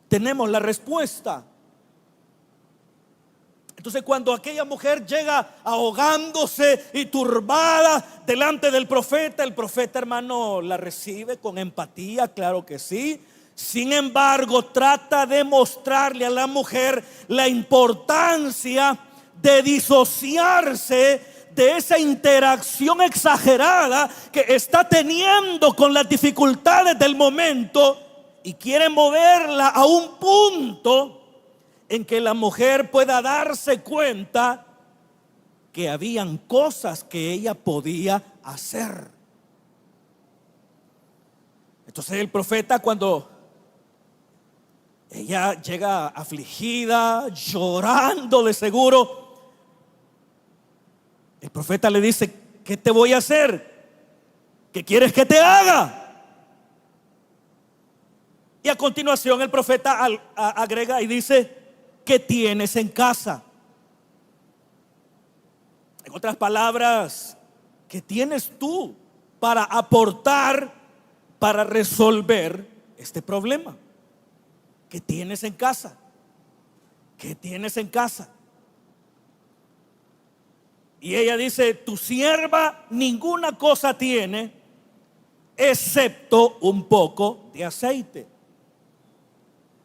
tenemos la respuesta. Entonces, cuando aquella mujer llega ahogándose y turbada delante del profeta, el profeta, hermano, la recibe con empatía, claro que sí. Sin embargo, trata de mostrarle a la mujer la importancia de disociarse de esa interacción exagerada que está teniendo con las dificultades del momento y quiere moverla a un punto en que la mujer pueda darse cuenta que habían cosas que ella podía hacer. Entonces el profeta, cuando ella llega afligida, llorando de seguro, el profeta le dice: ¿qué te voy a hacer? ¿Qué quieres que te haga? Y a continuación el profeta agrega y dice: ¿qué tienes en casa? En otras palabras, ¿qué tienes tú para aportar, para resolver este problema? ¿Qué tienes en casa? ¿Qué tienes en casa? Y ella dice: tu sierva ninguna cosa tiene excepto un poco de aceite.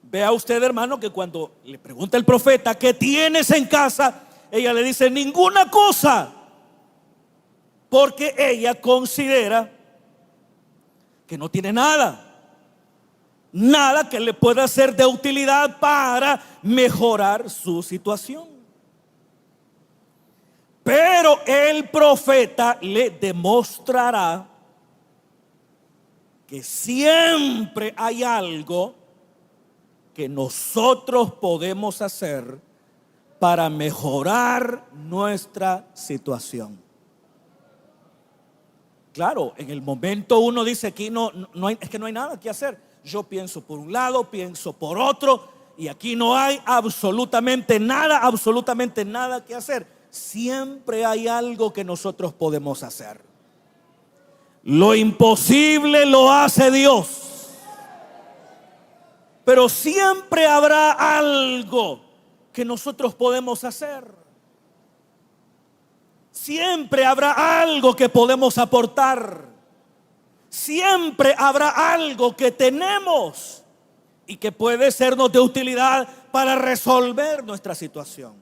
Vea usted, hermano, que cuando le pregunta el profeta: ¿qué tienes en casa?, ella le dice: ninguna cosa, porque ella considera que no tiene nada que le pueda ser de utilidad para mejorar su situación. Pero el profeta le demostrará que siempre hay algo que nosotros podemos hacer para mejorar nuestra situación. Claro, en el momento uno dice: aquí no hay, es que no hay nada que hacer. Yo pienso por un lado, pienso por otro, y aquí no hay absolutamente nada que hacer. Siempre hay algo que nosotros podemos hacer. Lo imposible lo hace Dios, pero siempre habrá algo que nosotros podemos hacer. Siempre habrá algo que podemos aportar. Siempre habrá algo que tenemos y que puede sernos de utilidad para resolver nuestra situación.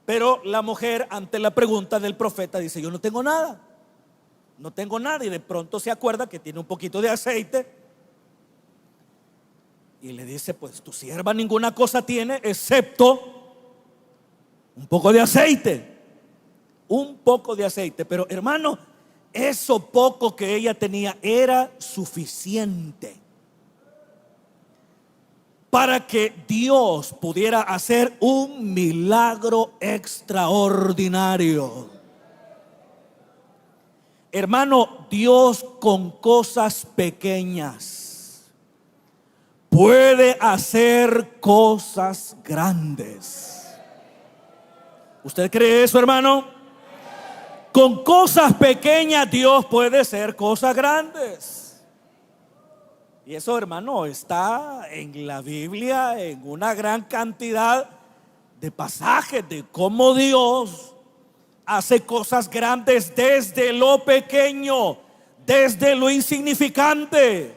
Pero la mujer, ante la pregunta del profeta, dice: yo no tengo nada. Y de pronto se acuerda que tiene un poquito de aceite y le dice: pues tu sierva ninguna cosa tiene excepto un poco de aceite. Un poco de aceite. Pero hermano, eso poco que ella tenía era suficiente para que Dios pudiera hacer un milagro extraordinario. Hermano, Dios con cosas pequeñas puede hacer cosas grandes. ¿Usted cree eso, hermano? Con cosas pequeñas Dios puede hacer cosas grandes. Y eso, hermano, está en la Biblia, en una gran cantidad de pasajes de cómo Dios hace cosas grandes desde lo pequeño, desde lo insignificante.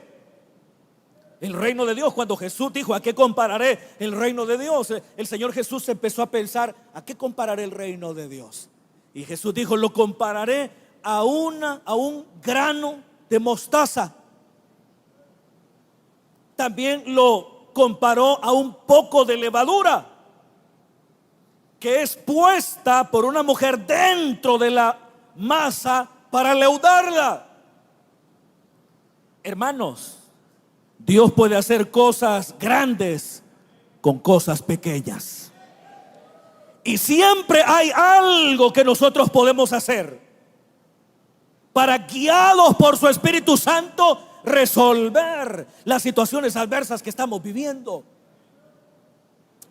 El reino de Dios, cuando Jesús dijo: ¿a qué compararé el reino de Dios?, el Señor Jesús empezó a pensar: ¿a qué compararé el reino de Dios? Y Jesús dijo: lo compararé a un grano de mostaza. También lo comparó a un poco de levadura que es puesta por una mujer dentro de la masa para leudarla. Hermanos, Dios puede hacer cosas grandes con cosas pequeñas. Y siempre hay algo que nosotros podemos hacer para, guiados por su Espíritu Santo, resolver las situaciones adversas que estamos viviendo.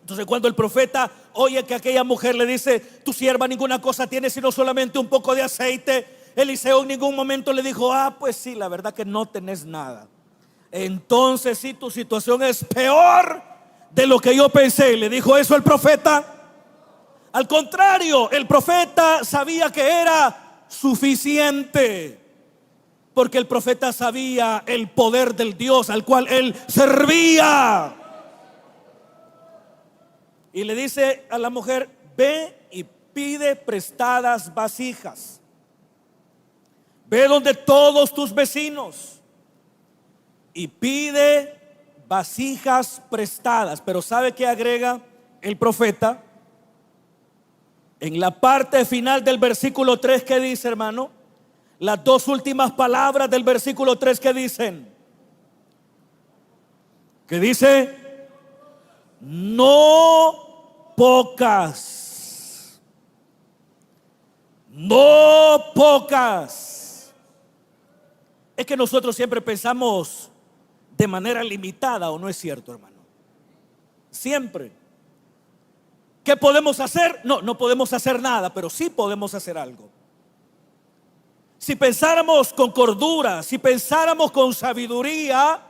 Entonces, cuando el profeta oye que aquella mujer le dice: tu sierva ninguna cosa tiene sino solamente un poco de aceite, Eliseo en ningún momento le dijo: pues sí, la verdad que no tenés nada. Entonces sí, tu situación es peor de lo que yo pensé. ¿Le dijo eso el profeta? Al contrario, el profeta sabía que era suficiente, porque el profeta sabía el poder del Dios al cual él servía. Y le dice a la mujer: ve y pide prestadas vasijas. Ve donde todos tus vecinos y pide vasijas prestadas. Pero ¿sabe qué agrega el profeta? En la parte final del versículo 3, ¿qué dice, hermano? Las dos últimas palabras del versículo 3, ¿qué dicen? Que dice: no pocas. No pocas. Es que nosotros siempre pensamos de manera limitada, ¿o no es cierto, hermano? Siempre. ¿Qué podemos hacer? No podemos hacer nada, pero sí podemos hacer algo. Si pensáramos con cordura, si pensáramos con sabiduría,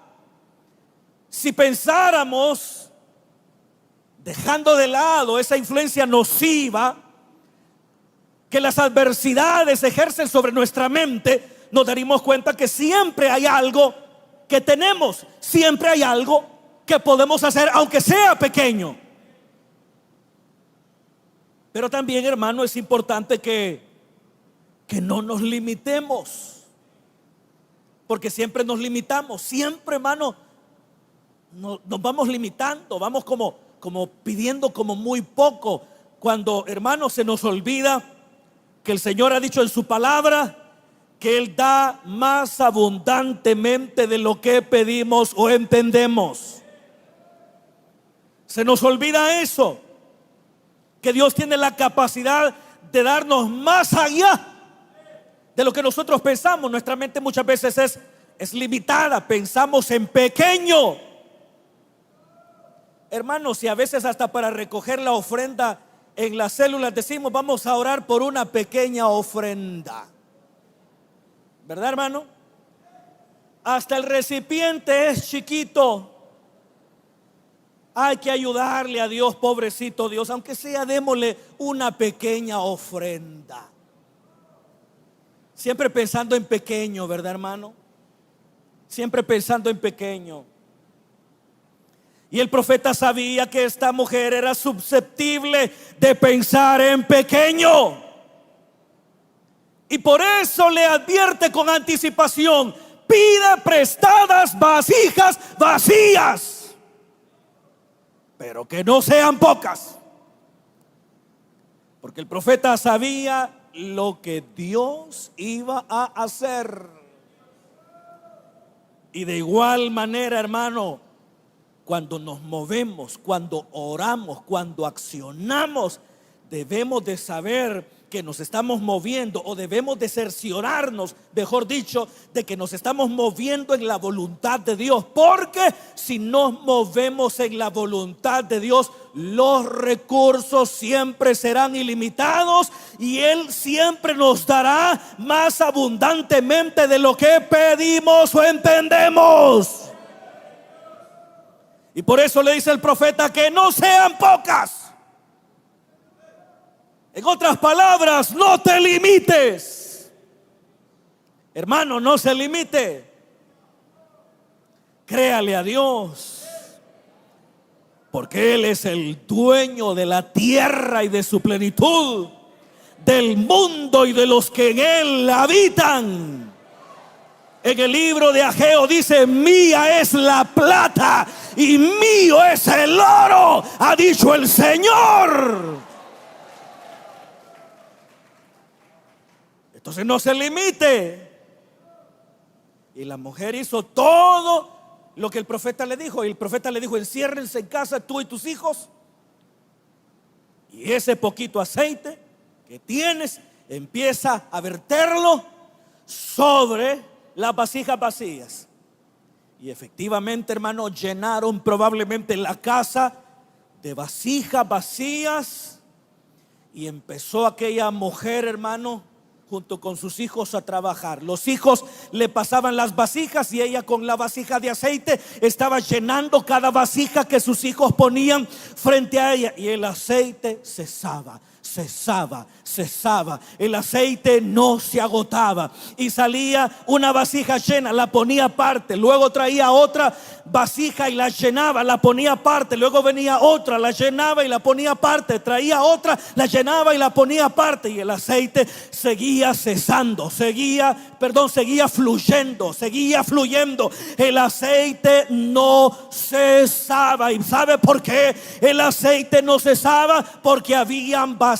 si pensáramos dejando de lado esa influencia nociva que las adversidades ejercen sobre nuestra mente, nos daríamos cuenta que siempre hay algo que tenemos, siempre hay algo que podemos hacer, aunque sea pequeño. Pero también, hermano, es importante que no nos limitemos, porque siempre nos limitamos, siempre, hermano, nos vamos limitando, vamos como pidiendo como muy poco, cuando, hermano, se nos olvida que el Señor ha dicho en su palabra que Él da más abundantemente de lo que pedimos o entendemos. Se nos olvida eso, que Dios tiene la capacidad de darnos más allá de lo que nosotros pensamos. Nuestra mente muchas veces es limitada, pensamos en pequeño. Hermanos, si a veces hasta para recoger la ofrenda en las células decimos: vamos a orar por una pequeña ofrenda, ¿verdad, hermano? Hasta el recipiente es chiquito. Hay que ayudarle a Dios, pobrecito Dios, aunque sea, démosle una pequeña ofrenda. Siempre pensando en pequeño, ¿verdad, hermano? Siempre pensando en pequeño. Y el profeta sabía que esta mujer era susceptible de pensar en pequeño. Y por eso le advierte con anticipación: pide prestadas vasijas vacías, pero que no sean pocas. Porque el profeta sabía lo que Dios iba a hacer. Y de igual manera, hermano, cuando nos movemos, cuando oramos, cuando accionamos, debemos de saber que nos estamos moviendo, o debemos de cerciorarnos, mejor dicho, de que nos estamos moviendo en la voluntad de Dios. Porque si nos movemos en la voluntad de Dios, los recursos siempre serán ilimitados y Él siempre nos dará más abundantemente de lo que pedimos o entendemos. Y por eso le dice el profeta que no sean pocas. En otras palabras, no te limites. Hermano, no se limite. Créale a Dios, porque Él es el dueño de la tierra y de su plenitud, del mundo y de los que en él habitan. En el libro de Ageo dice: mía es la plata y mío es el oro, ha dicho el Señor. Entonces no se limite. Y la mujer hizo todo lo que el profeta le dijo. Y el profeta le dijo: enciérrense en casa tú y tus hijos, y ese poquito aceite que tienes empieza a verterlo sobre las vasijas vacías. Y efectivamente, hermano, llenaron probablemente la casa de vasijas vacías. Y empezó aquella mujer, hermano, junto con sus hijos a trabajar. Los hijos le pasaban las vasijas y ella con la vasija de aceite estaba llenando cada vasija que sus hijos ponían frente a ella, y el aceite cesaba. El aceite no se agotaba y salía una vasija llena, la ponía aparte, luego traía otra vasija y la llenaba, la ponía aparte, luego venía otra, la llenaba y la ponía aparte, traía otra, la llenaba y la ponía aparte, y el aceite seguía fluyendo, el aceite no cesaba. ¿Y sabe por qué el aceite no cesaba? Porque habían vasijas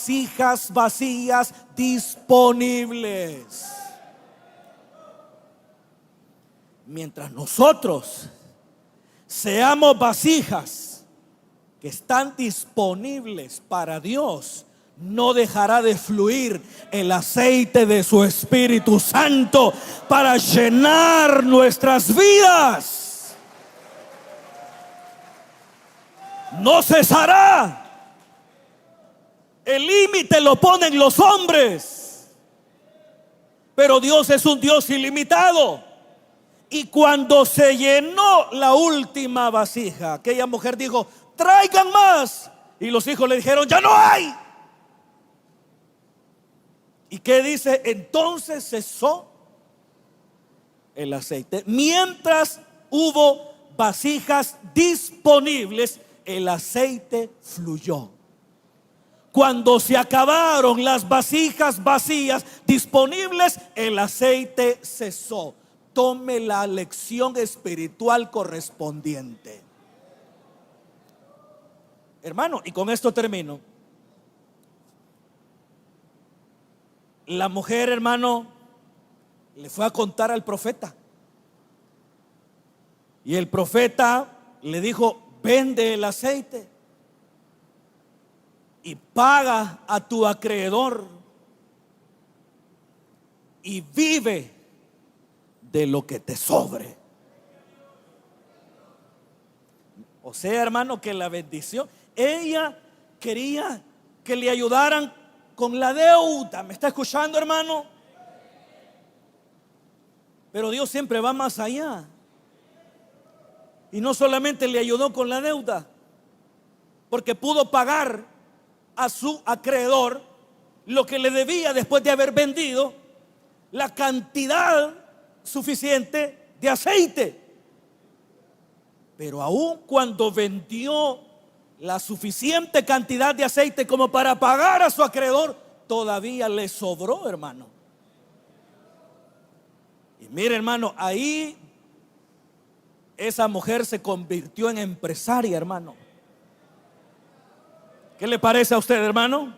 vacías disponibles. Mientras nosotros seamos vasijas que están disponibles para Dios, no dejará de fluir el aceite de su Espíritu Santo para llenar nuestras vidas. No cesará. El límite lo ponen los hombres, pero Dios es un Dios ilimitado. Y cuando se llenó la última vasija, aquella mujer dijo: traigan más. Y los hijos le dijeron: ya no hay. ¿Y qué dice? Entonces cesó el aceite. Mientras hubo vasijas disponibles, el aceite fluyó. Cuando se acabaron las vasijas vacías disponibles, el aceite cesó. Tome la lección espiritual correspondiente. Hermano, y con esto termino. La mujer, hermano, le fue a contar al profeta. Y el profeta le dijo: vende el aceite y paga a tu acreedor y vive de lo que te sobre. O sea, hermano, que la bendición, ella quería que le ayudaran con la deuda. ¿Me está escuchando, hermano? Pero Dios siempre va más allá. Y no solamente le ayudó con la deuda, porque pudo pagar a su acreedor lo que le debía después de haber vendido la cantidad suficiente de aceite. Pero aún cuando vendió la suficiente cantidad de aceite como para pagar a su acreedor, todavía le sobró, hermano. Y mire, hermano, ahí esa mujer se convirtió en empresaria, hermano. ¿Qué le parece a usted, hermano?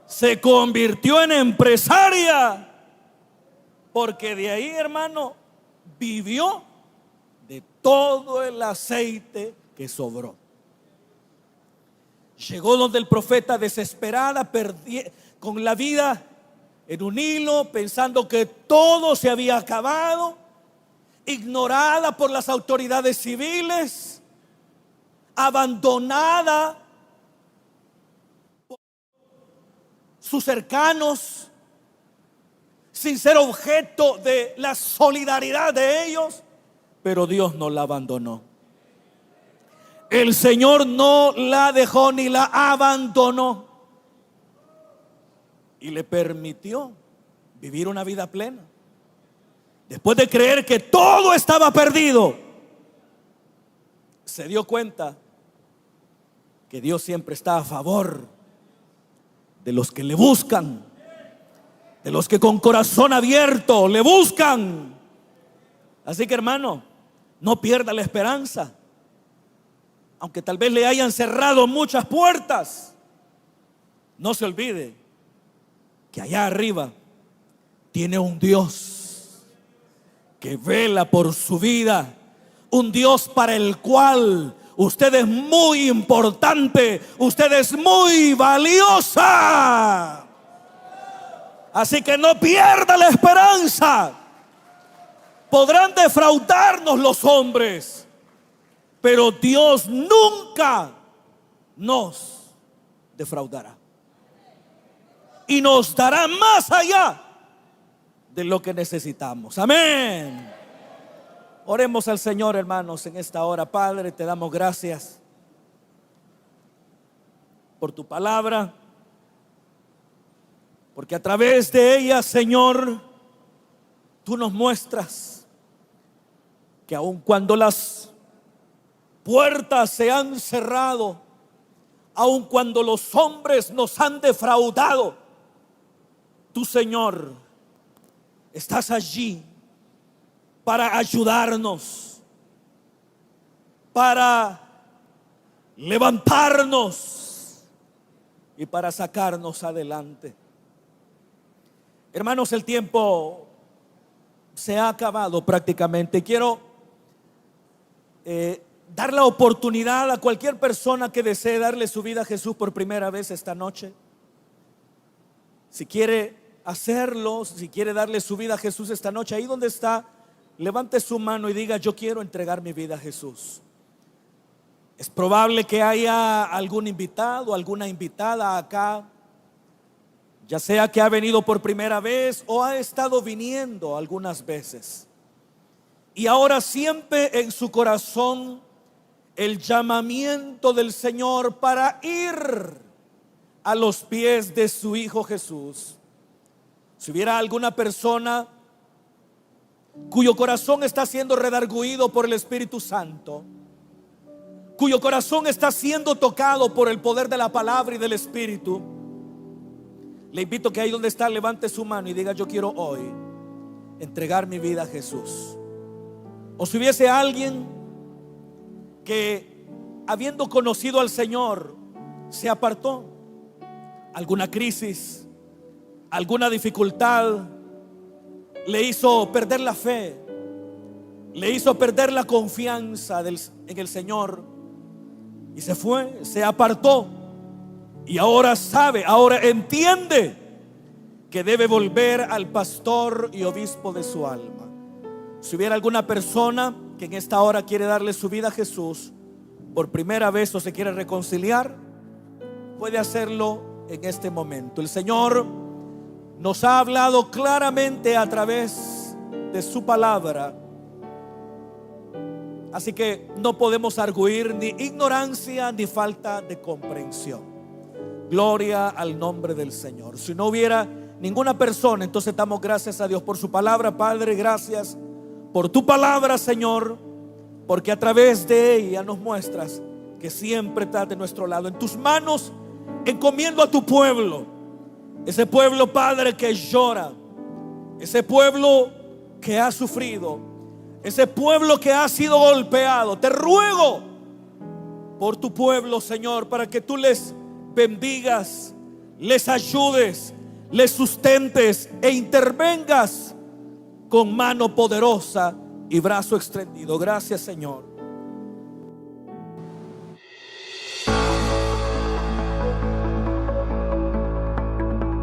Se convirtió en empresaria, porque de ahí, hermano, vivió de todo el aceite que sobró. Llegó donde el profeta, desesperada, con la vida en un hilo, pensando que todo se había acabado, ignorada por las autoridades civiles, abandonada por sus cercanos, sin ser objeto de la solidaridad de ellos. Pero Dios no la abandonó. El Señor no la dejó ni la abandonó, y le permitió vivir una vida plena. Después de creer que todo estaba perdido, se dio cuenta que Dios siempre está a favor de los que le buscan, de los que con corazón abierto le buscan. Así que, hermano, no pierda la esperanza. Aunque tal vez le hayan cerrado muchas puertas, no se olvide que allá arriba tiene un Dios que vela por su vida, un Dios para el cual usted es muy importante, usted es muy valiosa. Así que no pierda la esperanza. Podrán defraudarnos los hombres, pero Dios nunca nos defraudará. y nos dará más allá de lo que necesitamos. Amén. Oremos al Señor, hermanos, en esta hora. Padre, te damos gracias por tu palabra, porque a través de ella, Señor, tú nos muestras que aun cuando las puertas se han cerrado, aun cuando los hombres nos han defraudado, tú, Señor, estás allí para ayudarnos, para levantarnos y para sacarnos adelante. Hermanos, el tiempo se ha acabado prácticamente. Quiero dar la oportunidad a cualquier persona que desee darle su vida a Jesús por primera vez esta noche. Si quiere hacerlo, si quiere darle su vida a Jesús esta noche, ahí donde está, levante su mano y diga: yo quiero entregar mi vida a Jesús. Es probable que haya algún invitado, alguna invitada acá, ya sea que ha venido por primera vez o ha estado viniendo algunas veces, y ahora siente en su corazón el llamamiento del Señor para ir a los pies de su Hijo Jesús. Si hubiera alguna persona cuyo corazón está siendo redargüido por el Espíritu Santo, cuyo corazón está siendo tocado por el poder de la palabra y del Espíritu, le invito que ahí donde está levante su mano y diga: yo quiero hoy entregar mi vida a Jesús. O si hubiese alguien que, habiendo conocido al Señor, se apartó, alguna crisis, alguna dificultad le hizo perder la fe, le hizo perder la confianza en el Señor, y se fue, se apartó, y ahora sabe, ahora entiende que debe volver al pastor y obispo de su alma. Si hubiera alguna persona que en esta hora quiere darle su vida a Jesús por primera vez o se quiere reconciliar, puede hacerlo en este momento. El Señor nos ha hablado claramente a través de su palabra, así que no podemos arguir ni ignorancia ni falta de comprensión. Gloria al nombre del Señor. Si no hubiera ninguna persona, entonces damos gracias a Dios por su palabra. Padre, gracias por tu palabra, Señor, porque a través de ella nos muestras que siempre estás de nuestro lado. En tus manos encomiendo a tu pueblo, ese pueblo, Padre, que llora, ese pueblo que ha sufrido, ese pueblo que ha sido golpeado. Te ruego por tu pueblo, Señor, para que tú les bendigas, les ayudes, les sustentes e intervengas con mano poderosa y brazo extendido. Gracias, Señor.